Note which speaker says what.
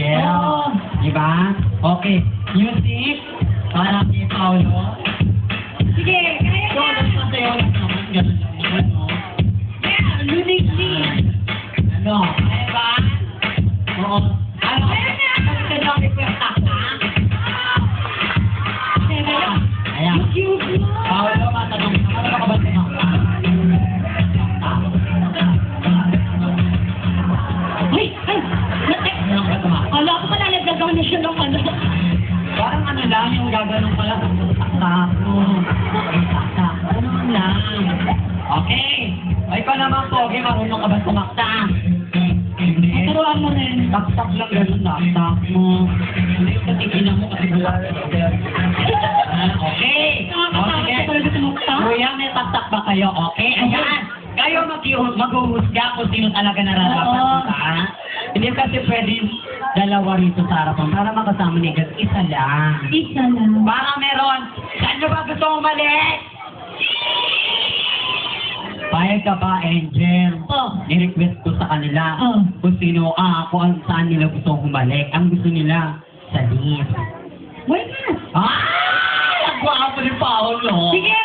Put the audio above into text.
Speaker 1: Angel.
Speaker 2: Oo.
Speaker 1: Diba? Okay. Music. Para kay Paolo.
Speaker 2: Sige, kaya
Speaker 1: So,
Speaker 2: ka.
Speaker 1: nagsasayaw lang naman. Ganun lang naman, no?
Speaker 2: Yeah, uniquely.
Speaker 1: Ano? Kaya ba? Oo. Ano?
Speaker 2: Kaya na.
Speaker 1: Ano lang request ha? Ayan.
Speaker 2: Cute mo.
Speaker 1: Paolo, matanong. Ano ka ba sinakta?
Speaker 2: Ay, ay, natek.
Speaker 1: Ano ka tumakta?
Speaker 2: Ala ko pala nagagawa na siya ng ano.
Speaker 1: Parang ano lang, yung gaganong pala sa saksak mo. Saksak. Ano lang. Okay. O ikaw naman, Pogi, marunong ka ba sumakta? Hindi.
Speaker 2: Turuan mo rin.
Speaker 1: Saksak lang ganun, saksak mo. Hindi yung patigilan mo kasi wala. Okay. O sige. Kuya, may saksak ba kayo? Okay, ayan. Kayo maghuhusga kung sino talaga nararapat
Speaker 2: Oo.
Speaker 1: ka. Hindi kasi pwede dalawa rito sa harapan para makasama ni God. Isa lang.
Speaker 2: Isa lang.
Speaker 1: Baka meron. Saan nyo ba gusto umalis? Payag ka ba, Angel?
Speaker 2: Oh.
Speaker 1: Ni-request ko sa kanila
Speaker 2: Oh.
Speaker 1: kung sino, kung saan nila gusto humalik. Ang gusto nila, sa lift.
Speaker 2: Why not?
Speaker 1: Ah! Nagwapo ni Paolo.
Speaker 2: Sige,